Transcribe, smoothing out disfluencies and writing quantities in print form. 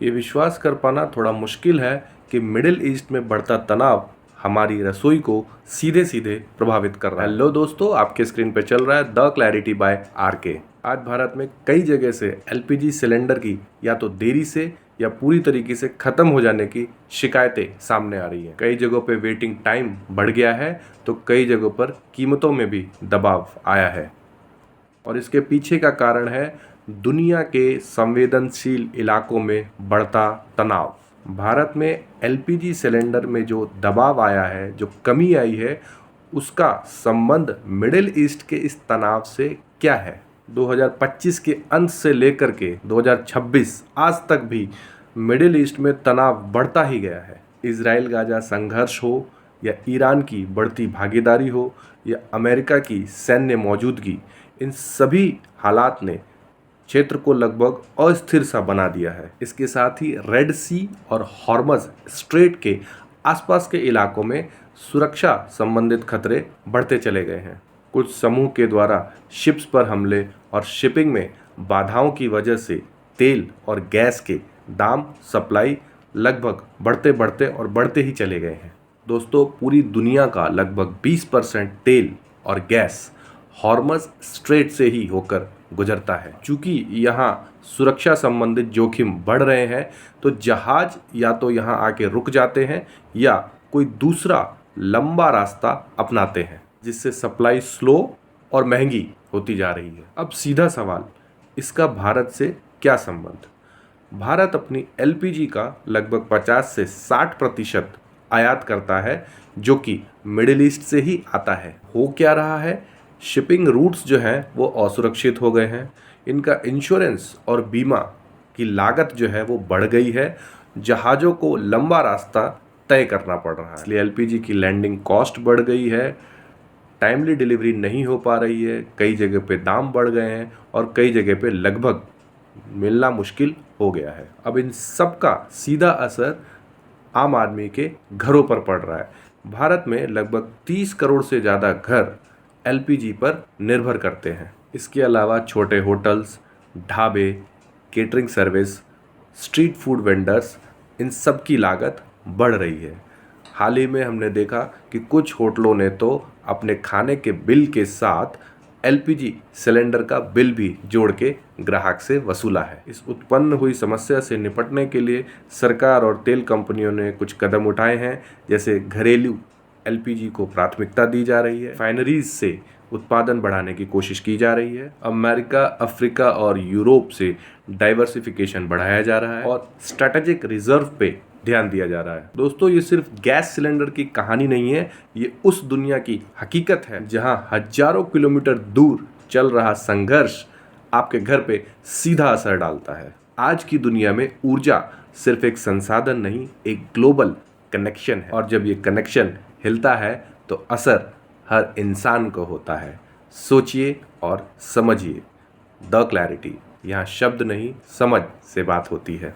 ये विश्वास कर पाना थोड़ा मुश्किल है कि मिडिल ईस्ट में बढ़ता तनाव हमारी रसोई को सीधे सीधे प्रभावित कर रहा है। हेलो दोस्तों, आपके स्क्रीन पे चल रहा है द क्लैरिटी बाय आरके। आज भारत में कई जगह से एलपीजी सिलेंडर की या तो देरी से या पूरी तरीके से खत्म हो जाने की शिकायतें सामने आ रही हैं। कई जगहों पे वेटिंग टाइम बढ़ गया है तो कई जगहों पर कीमतों में भी दबाव आया है और इसके पीछे का कारण है दुनिया के संवेदनशील इलाकों में बढ़ता तनाव। भारत में एलपीजी सिलेंडर में जो दबाव आया है, जो कमी आई है, उसका संबंध मिडिल ईस्ट के इस तनाव से क्या है? 2025 के अंत से लेकर के 2026 आज तक भी मिडिल ईस्ट में तनाव बढ़ता ही गया है। इजराइल गाजा संघर्ष हो या ईरान की बढ़ती भागीदारी हो या अमेरिका की सैन्य मौजूदगी, इन सभी हालात ने क्षेत्र को लगभग अस्थिर सा बना दिया है। इसके साथ ही रेड सी और हॉर्मज स्ट्रेट के आसपास के इलाकों में सुरक्षा संबंधित खतरे बढ़ते चले गए हैं। कुछ समूह के द्वारा शिप्स पर हमले और शिपिंग में बाधाओं की वजह से तेल और गैस के दाम, सप्लाई लगभग बढ़ते ही चले गए हैं। दोस्तों, पूरी दुनिया का लगभग 20% तेल और गैस हॉर्मज स्ट्रेट से ही होकर गुजरता है। चूंकि यहाँ सुरक्षा संबंधित जोखिम बढ़ रहे हैं तो जहाज या तो यहाँ आके रुक जाते हैं या कोई दूसरा लंबा रास्ता अपनाते हैं, जिससे सप्लाई स्लो और महंगी होती जा रही है। अब सीधा सवाल, इसका भारत से क्या संबंध? भारत अपनी एलपीजी का लगभग 50 से 60% आयात करता है, जो कि मिडिल ईस्ट से ही आता है। हो क्या रहा है? शिपिंग रूट्स जो हैं वो असुरक्षित हो गए हैं। इनका इंश्योरेंस और बीमा की लागत जो है वो बढ़ गई है। जहाज़ों को लंबा रास्ता तय करना पड़ रहा है, इसलिए एलपीजी की लैंडिंग कॉस्ट बढ़ गई है। टाइमली डिलीवरी नहीं हो पा रही है। कई जगह पे दाम बढ़ गए हैं और कई जगह पे लगभग मिलना मुश्किल हो गया है। अब इन सब का सीधा असर आम आदमी के घरों पर पड़ रहा है। भारत में लगभग 30 करोड़ से ज़्यादा घर एलपीजी पर निर्भर करते हैं। इसके अलावा छोटे होटल्स, ढाबे, catering service, street food vendors, इन सब की लागत बढ़ रही है। हाल ही में हमने देखा कि कुछ होटलों ने तो अपने खाने के बिल के साथ एलपीजी सिलेंडर का बिल भी जोड़ के ग्राहक से वसूला है। इस उत्पन्न हुई समस्या से निपटने के लिए सरकार और तेल कंपनियों ने कुछ कदम उठाए हैं, जैसे घरेलू एलपीजी को प्राथमिकता दी जा रही है, रिफाइनरीज से उत्पादन बढ़ाने की कोशिश की जा रही है, अमेरिका, अफ्रीका और यूरोप से डाइवर्सिफिकेशन बढ़ाया जा रहा है और स्ट्रैटेजिक रिजर्व पे ध्यान दिया जा रहा है। दोस्तों, ये सिर्फ गैस सिलेंडर की कहानी नहीं है, ये उस दुनिया की हकीकत है जहां हजारों किलोमीटर दूर चल रहा संघर्ष आपके घर पे सीधा असर डालता है। आज की दुनिया में ऊर्जा सिर्फ एक संसाधन नहीं, एक ग्लोबल कनेक्शन है और जब ये कनेक्शन हिलता है तो असर हर इंसान को होता है। सोचिए और समझिए। द क्लैरिटी, यहाँ शब्द नहीं समझ से बात होती है।